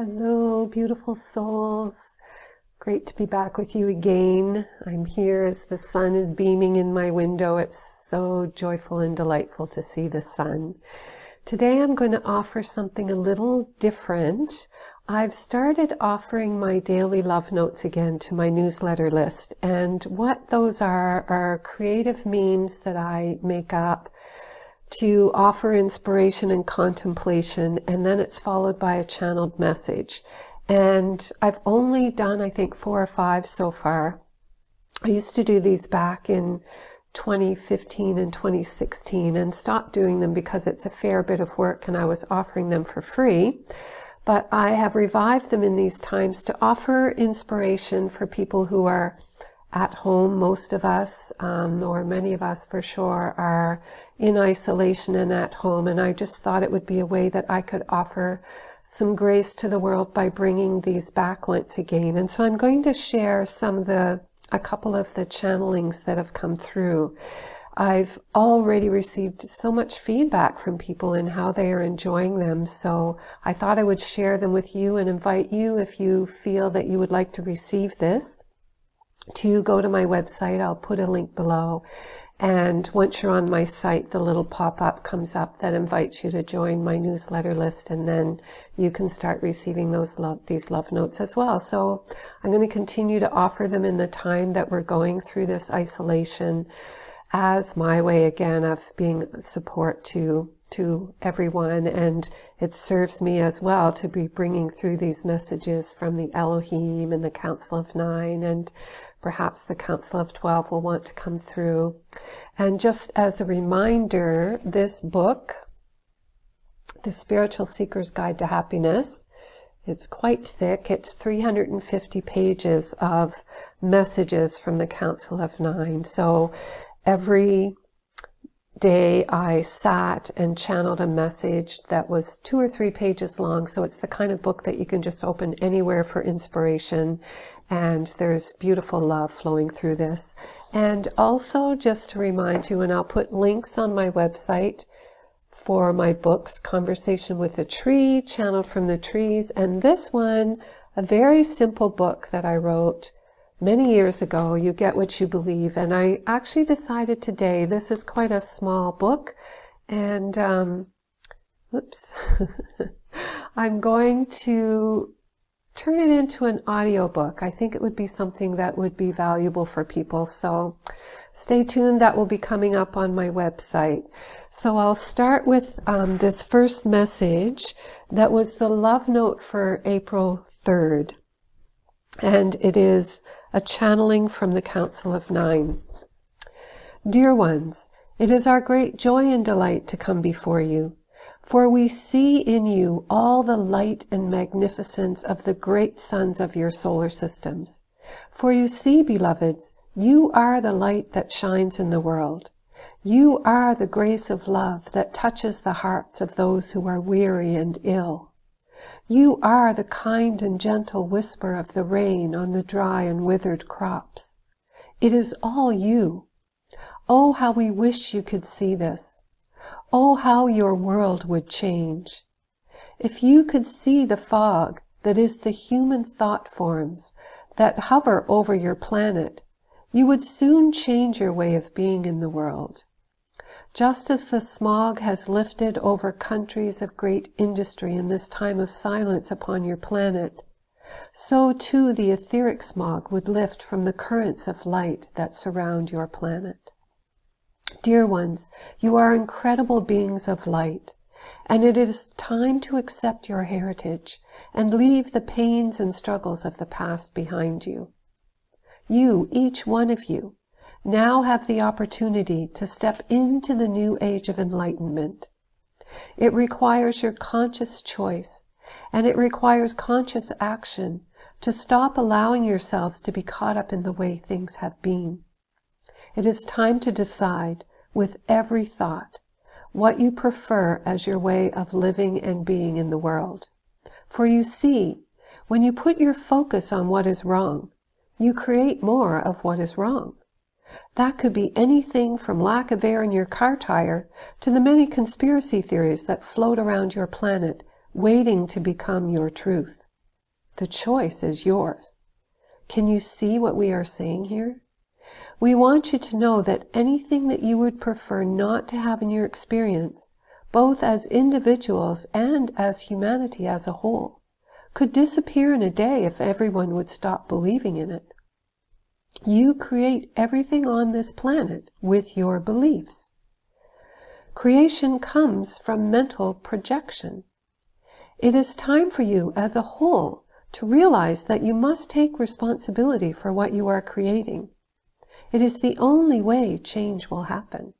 Hello, beautiful souls. Great to be back with you again. I'm here as the sun is beaming in my window. It's so joyful and delightful to see the sun. Today I'm going to offer something a little different. I've started offering my daily love notes again to my newsletter list, and what those are creative memes that I make up to offer inspiration and contemplation, and then it's followed by a channeled message. And I've only done, I think, 4 or 5 so far. I used to do these back in 2015 and 2016 and stopped doing them because it's a fair bit of work and I was offering them for free. But I have revived them in these times to offer inspiration for people who are at home. Most of us, or many of us for sure, are in isolation and at home, and I just thought it would be a way that I could offer some grace to the world by bringing these back once again. And so I'm going to share a couple of the channelings that have come through. I've already received so much feedback from people in how they are enjoying them, so I thought I would share them with you and invite you, if you feel that you would like to receive this, to go to my website. I'll put a link below, and once you're on my site, the little pop-up comes up that invites you to join my newsletter list, and then you can start receiving these love notes as well. So I'm going to continue to offer them in the time that we're going through this isolation, as my way again of being support to everyone, and it serves me as well to be bringing through these messages from the Elohim and the Council of 9, and perhaps the Council of 12 will want to come through. And just as a reminder, this book, The Spiritual Seeker's Guide to Happiness, it's quite thick. It's 350 pages of messages from the Council of 9. So every day I sat and channeled a message that was 2 or 3 pages long. So it's the kind of book that you can just open anywhere for inspiration, and there's beautiful love flowing through this. And also, just to remind you, and I'll put links on my website for my books, Conversation with a Tree, Channeled from the Trees, and this one, a very simple book that I wrote many years ago, You Get What You Believe. And I actually decided today, this is quite a small book, and I'm going to turn it into an audiobook. I think it would be something that would be valuable for people. So stay tuned, that will be coming up on my website. So I'll start with this first message that was the love note for April 3rd. And it is a channeling from the Council of 9. Dear ones, it is our great joy and delight to come before you, for we see in you all the light and magnificence of the great suns of your solar systems. For you see, beloveds, you are the light that shines in the world. You are the grace of love that touches the hearts of those who are weary and ill. You are the kind and gentle whisper of the rain on the dry and withered crops. It is all you. Oh, how we wish you could see this. Oh, how your world would change. If you could see the fog that is the human thought forms that hover over your planet, you would soon change your way of being in the world. Just as the smog has lifted over countries of great industry in this time of silence upon your planet, so too the etheric smog would lift from the currents of light that surround your planet. Dear ones, you are incredible beings of light, and it is time to accept your heritage and leave the pains and struggles of the past behind you. You, each one of you, now have the opportunity to step into the new age of enlightenment. It requires your conscious choice, and it requires conscious action to stop allowing yourselves to be caught up in the way things have been. It is time to decide, with every thought, what you prefer as your way of living and being in the world. For you see, when you put your focus on what is wrong, you create more of what is wrong. That could be anything from lack of air in your car tire to the many conspiracy theories that float around your planet, waiting to become your truth. The choice is yours. Can you see what we are saying here? We want you to know that anything that you would prefer not to have in your experience, both as individuals and as humanity as a whole, could disappear in a day if everyone would stop believing in it. You create everything on this planet with your beliefs. Creation comes from mental projection. It is time for you as a whole to realize that you must take responsibility for what you are creating. It is the only way change will happen.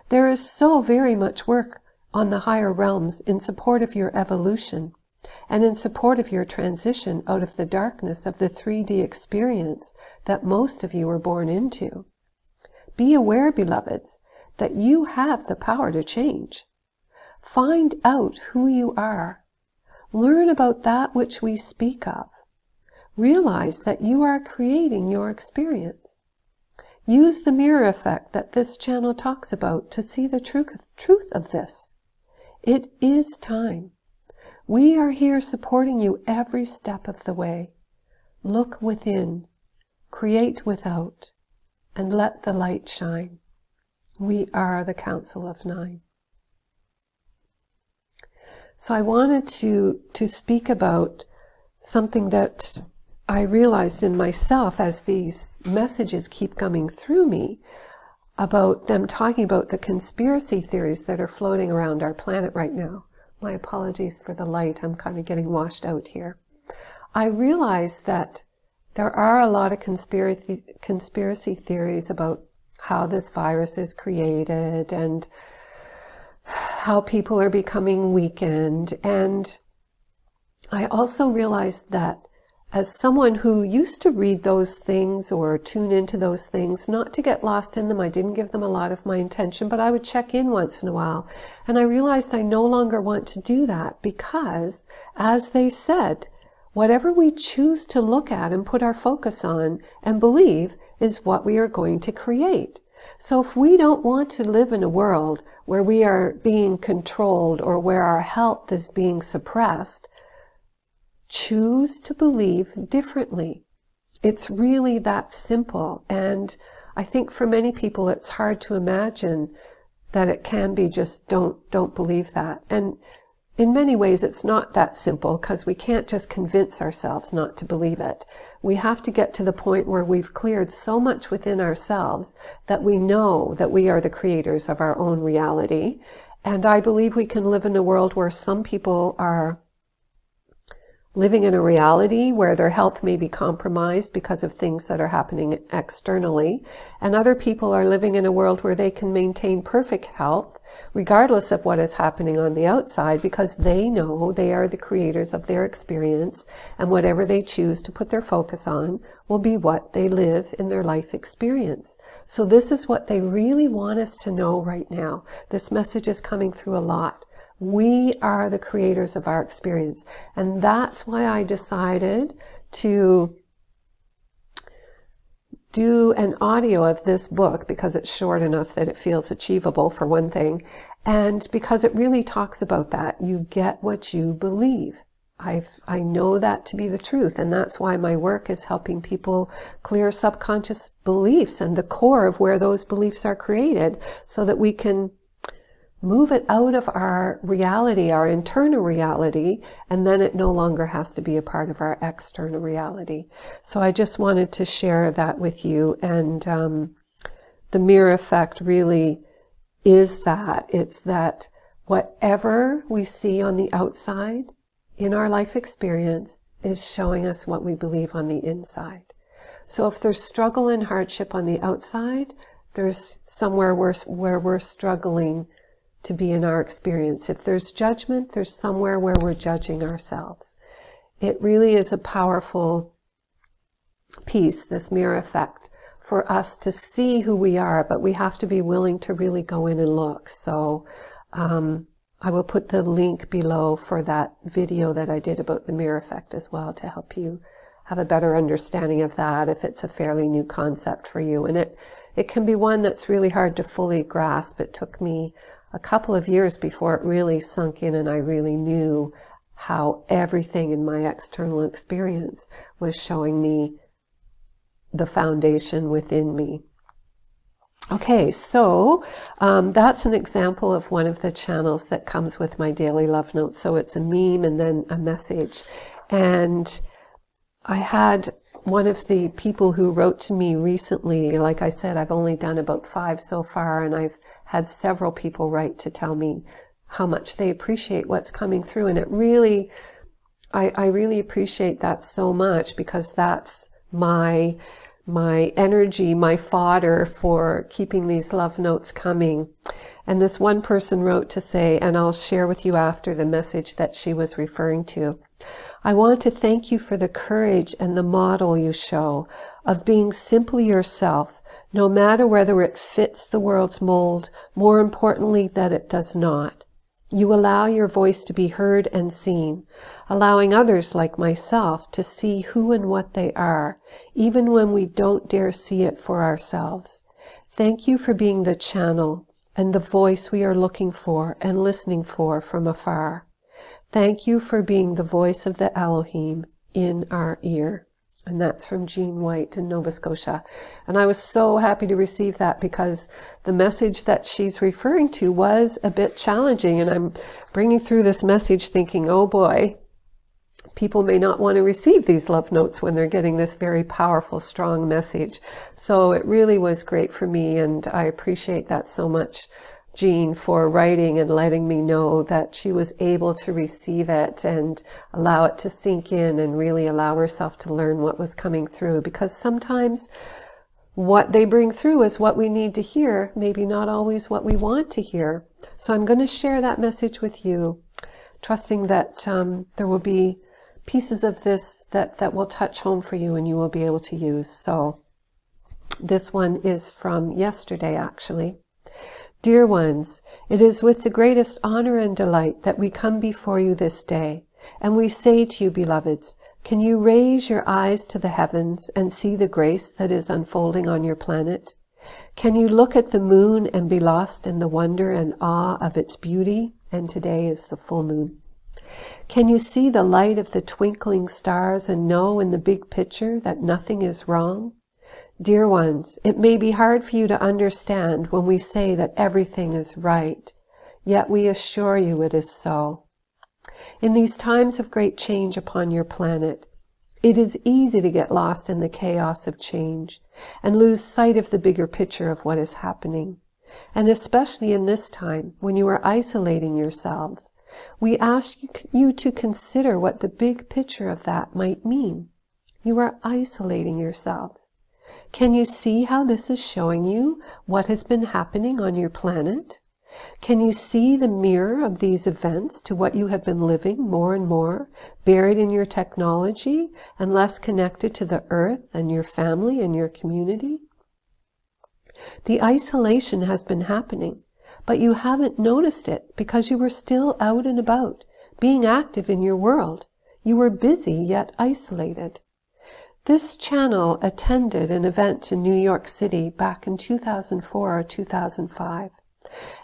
There is so very much work on the higher realms in support of your evolution and in support of your transition out of the darkness of the 3D experience that most of you were born into. Be aware, beloveds, that you have the power to change. Find out who you are. Learn about that which we speak of. Realize that you are creating your experience. Use the mirror effect that this channel talks about to see the truth of this. It is time. We are here supporting you every step of the way. Look within, create without, and let the light shine. We are the Council of Nine. So I wanted to speak about something that I realized in myself as these messages keep coming through me about them talking about the conspiracy theories that are floating around our planet right now. My apologies for the light. I'm kind of getting washed out here. I realized that there are a lot of conspiracy theories about how this virus is created and how people are becoming weakened. And I also realized that as someone who used to read those things or tune into those things, not to get lost in them, I didn't give them a lot of my attention, but I would check in once in a while. And I realized I no longer want to do that because, as they said, whatever we choose to look at and put our focus on and believe is what we are going to create. So if we don't want to live in a world where we are being controlled or where our health is being suppressed, choose to believe differently. It's really that simple. And I think for many people it's hard to imagine that it can be just don't believe that. And in many ways it's not that simple because we can't just convince ourselves not to believe it. We have to get to the point where we've cleared so much within ourselves that we know that we are the creators of our own reality. And I believe we can live in a world where some people are living in a reality where their health may be compromised because of things that are happening externally, and other people are living in a world where they can maintain perfect health regardless of what is happening on the outside because they know they are the creators of their experience, and whatever they choose to put their focus on will be what they live in their life experience. So this is what they really want us to know right now. This message is coming through a lot. We are the creators of our experience. And that's why I decided to do an audio of this book, because it's short enough that it feels achievable, for one thing, and because it really talks about that. You get what you believe. I know that to be the truth, and that's why my work is helping people clear subconscious beliefs and the core of where those beliefs are created so that we can move it out of our reality, our internal reality, and then it no longer has to be a part of our external reality. So I just wanted to share that with you. And the mirror effect really is that. It's that whatever we see on the outside in our life experience is showing us what we believe on the inside. So if there's struggle and hardship on the outside, there's somewhere where we're struggling to be in our experience. If there's judgment, there's somewhere where we're judging ourselves. It really is a powerful piece, this mirror effect, for us to see who we are, but we have to be willing to really go in and look. So I will put the link below for that video that I did about the mirror effect as well to help you have a better understanding of that if it's a fairly new concept for you. And it can be one that's really hard to fully grasp. It took me a couple of years before it really sunk in and I really knew how everything in my external experience was showing me the foundation within me. Okay, so that's an example of one of the channels that comes with my daily love notes. So it's a meme and then a message. And I had one of the people who wrote to me recently, like I said, I've only done about 5 so far, and I've had several people write to tell me how much they appreciate what's coming through. And it really, I really appreciate that so much, because that's my energy, my fodder for keeping these love notes coming. And this one person wrote to say, and I'll share with you after the message that she was referring to, I want to thank you for the courage and the model you show of being simply yourself, no matter whether it fits the world's mold, more importantly that it does not. You allow your voice to be heard and seen, allowing others like myself to see who and what they are, even when we don't dare see it for ourselves. Thank you for being the channel and the voice we are looking for and listening for from afar. Thank you for being the voice of the Elohim in our ear. And that's from Jean White in Nova Scotia. And I was so happy to receive that, because the message that she's referring to was a bit challenging. And I'm bringing through this message thinking, oh boy, people may not want to receive these love notes when they're getting this very powerful, strong message. So it really was great for me, and I appreciate that so much, Jean, for writing and letting me know that she was able to receive it and allow it to sink in and really allow herself to learn what was coming through. Because sometimes what they bring through is what we need to hear, maybe not always what we want to hear. So I'm going to share that message with you, trusting that there will be pieces of this that will touch home for you and you will be able to use. So this one is from yesterday, actually. Dear ones, it is with the greatest honor and delight that we come before you this day, and we say to you, beloveds, can you raise your eyes to the heavens and see the grace that is unfolding on your planet? Can you look at the moon and be lost in the wonder and awe of its beauty? And today is the full moon. Can you see the light of the twinkling stars and know in the big picture that nothing is wrong? Dear ones, it may be hard for you to understand when we say that everything is right, yet we assure you it is so. In these times of great change upon your planet, it is easy to get lost in the chaos of change and lose sight of the bigger picture of what is happening. And especially in this time, when you are isolating yourselves, we ask you to consider what the big picture of that might mean. You are isolating yourselves. Can you see how this is showing you what has been happening on your planet? Can you see the mirror of these events to what you have been living more and more, buried in your technology and less connected to the earth and your family and your community? The isolation has been happening, but you haven't noticed it because you were still out and about, being active in your world. You were busy yet isolated. This channel attended an event in New York City back in 2004 or 2005.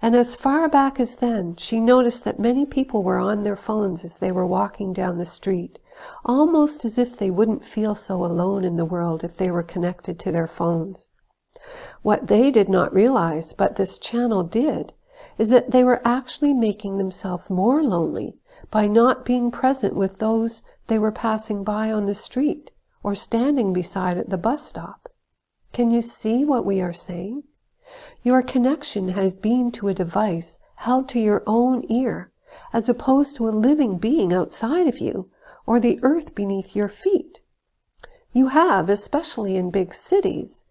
And as far back as then, she noticed that many people were on their phones as they were walking down the street, almost as if they wouldn't feel so alone in the world if they were connected to their phones. What they did not realize, but this channel did, is that they were actually making themselves more lonely by not being present with those they were passing by on the street or standing beside at the bus stop. Can you see what we are saying? Your connection has been to a device held to your own ear, as opposed to a living being outside of you, or the earth beneath your feet. You have, especially in big cities,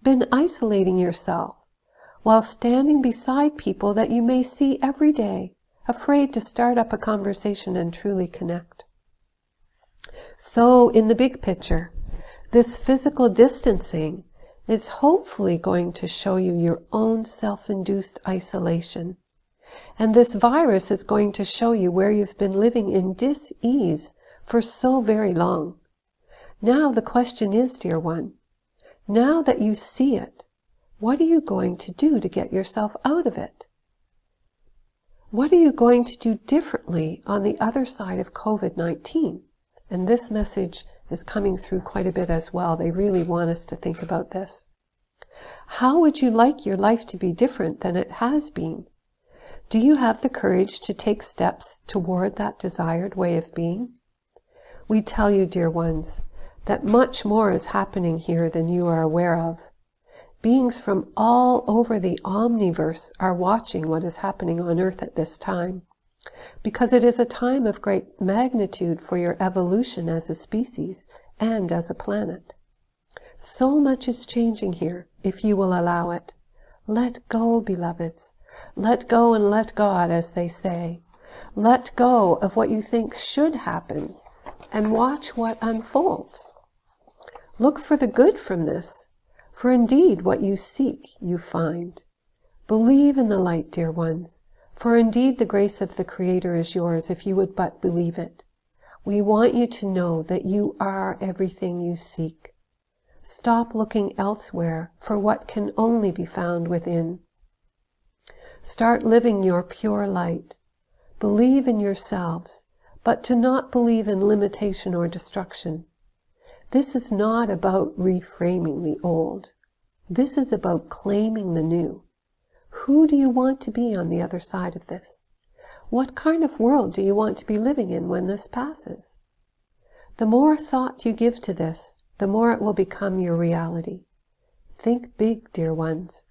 been isolating yourself, while standing beside people that you may see every day, afraid to start up a conversation and truly connect. So, in the big picture, this physical distancing is hopefully going to show you your own self-induced isolation. And this virus is going to show you where you've been living in dis-ease for so very long. Now the question is, dear one, now that you see it, what are you going to do to get yourself out of it? What are you going to do differently on the other side of COVID-19? And this message is coming through quite a bit as well. They really want us to think about this. How would you like your life to be different than it has been? Do you have the courage to take steps toward that desired way of being? We tell you, dear ones, that much more is happening here than you are aware of. Beings from all over the omniverse are watching what is happening on Earth at this time, because it is a time of great magnitude for your evolution as a species and as a planet. So much is changing here, if you will allow it. Let go, beloveds. Let go and let God, as they say. Let go of what you think should happen and watch what unfolds. Look for the good from this, for indeed what you seek you find. Believe in the light, dear ones, for indeed the grace of the Creator is yours if you would but believe it. We want you to know that you are everything you seek. Stop looking elsewhere for what can only be found within. Start living your pure light. Believe in yourselves, but do not believe in limitation or destruction. This is not about reframing the old. This is about claiming the new. Who do you want to be on the other side of this? What kind of world do you want to be living in when this passes? The more thought you give to this, the more it will become your reality. Think big, dear ones.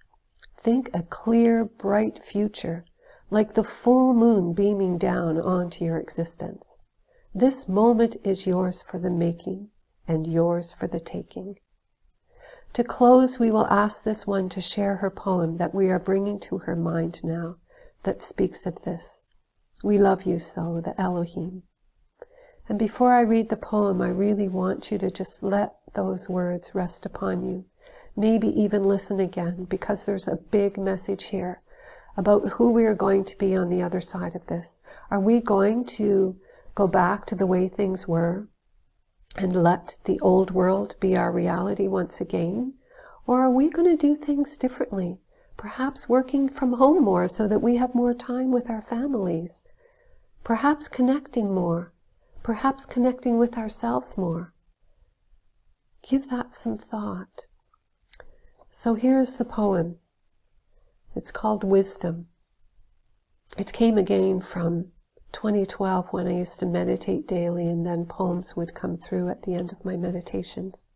Think a clear, bright future, like the full moon beaming down onto your existence. This moment is yours for the making and yours for the taking. To close, we will ask this one to share her poem that we are bringing to her mind now that speaks of this. We love you so, the Elohim. And before I read the poem, I really want you to just let those words rest upon you. Maybe even listen again, because there's a big message here about who we are going to be on the other side of this. Are we going to go back to the way things were and let the old world be our reality once again? Or are we going to do things differently? Perhaps working from home more so that we have more time with our families. Perhaps connecting more. Perhaps connecting with ourselves more. Give that some thought. So here's the poem. It's called Wisdom. It came again from 2012 when I used to meditate daily, and then poems would come through at the end of my meditations.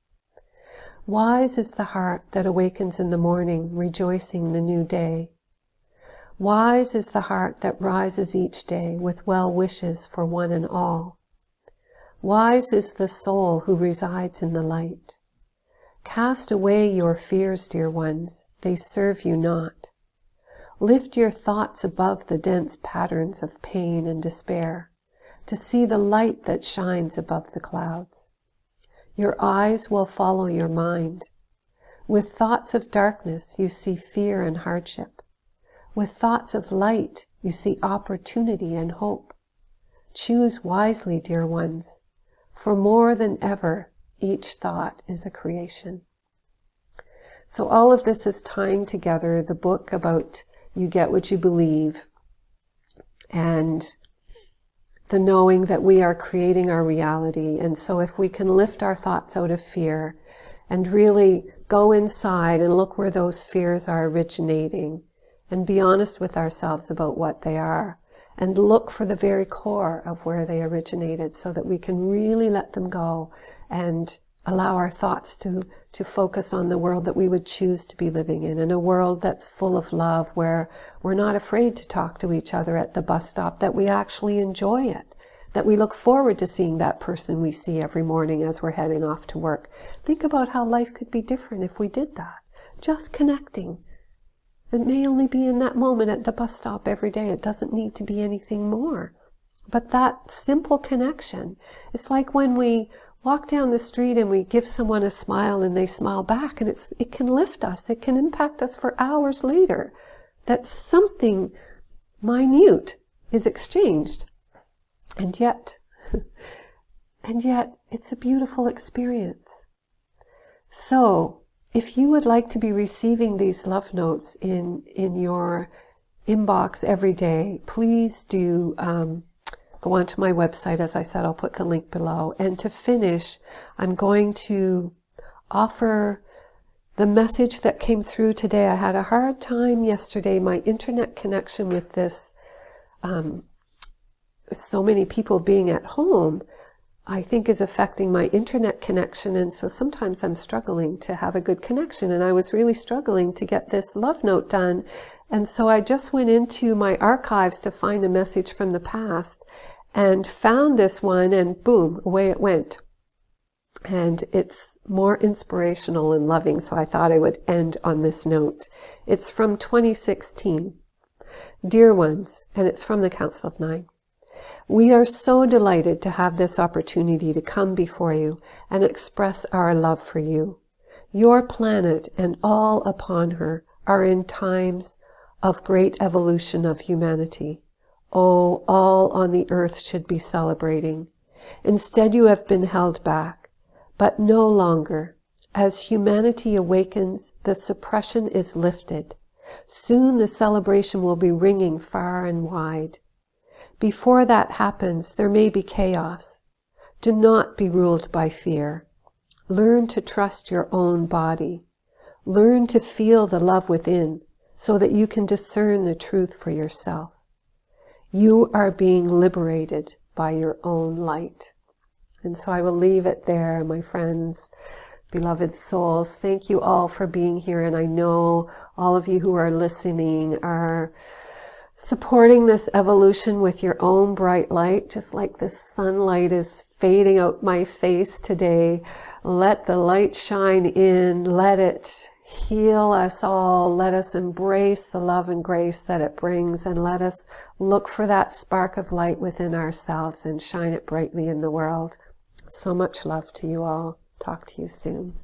Wise is the heart that awakens in the morning, rejoicing the new day. Wise is the heart that rises each day with well wishes for one and all. Wise is the soul who resides in the light. Cast away your fears, dear ones, they serve you not. Lift your thoughts above the dense patterns of pain and despair, to see the light that shines above the clouds. Your eyes will follow your mind. With thoughts of darkness, you see fear and hardship. With thoughts of light, you see opportunity and hope. Choose wisely, dear ones, for more than ever, each thought is a creation. So all of this is tying together the book about you get what you believe, and the knowing that we are creating our reality. And so if we can lift our thoughts out of fear and really go inside and look where those fears are originating and be honest with ourselves about what they are, and look for the very core of where they originated so that we can really let them go and allow our thoughts to focus on the world that we would choose to be living in a world that's full of love, where we're not afraid to talk to each other at the bus stop, that we actually enjoy it, that we look forward to seeing that person we see every morning as we're heading off to work. Think about how life could be different if we did that. Just connecting. It may only be in that moment at the bus stop every day. It doesn't need to be anything more. But that simple connection, it's like when we walk down the street and we give someone a smile and they smile back, and it can lift us. It can impact us for hours later. That something minute is exchanged. And yet it's a beautiful experience. So, if you would like to be receiving these love notes in your inbox every day, please do go onto my website. As I said, I'll put the link below. And to finish, I'm going to offer the message that came through today. I had a hard time yesterday. My internet connection with this, so many people being at home, I think is affecting my internet connection. And so sometimes I'm struggling to have a good connection. And I was really struggling to get this love note done. And so I just went into my archives to find a message from the past and found this one, and boom, away it went. And it's more inspirational and loving, so I thought I would end on this note. It's from 2016. Dear ones, and it's from the Council of Nine. We are so delighted to have this opportunity to come before you and express our love for you. Your planet and all upon her are in times of great evolution of humanity. Oh, all on the earth should be celebrating. Instead, you have been held back, but no longer. As humanity awakens, the suppression is lifted. Soon the celebration will be ringing far and wide. Before that happens, there may be chaos. Do not be ruled by fear. Learn to trust your own body. Learn to feel the love within so that you can discern the truth for yourself. You are being liberated by your own light. And so I will leave it there, my friends, beloved souls. Thank you all for being here. And I know all of you who are listening are supporting this evolution with your own bright light, just like the sunlight is fading out my face today. Let the light shine in. Let it heal us all. Let us embrace the love and grace that it brings, and let us look for that spark of light within ourselves and shine it brightly in the world. So much love to you all. Talk to you soon.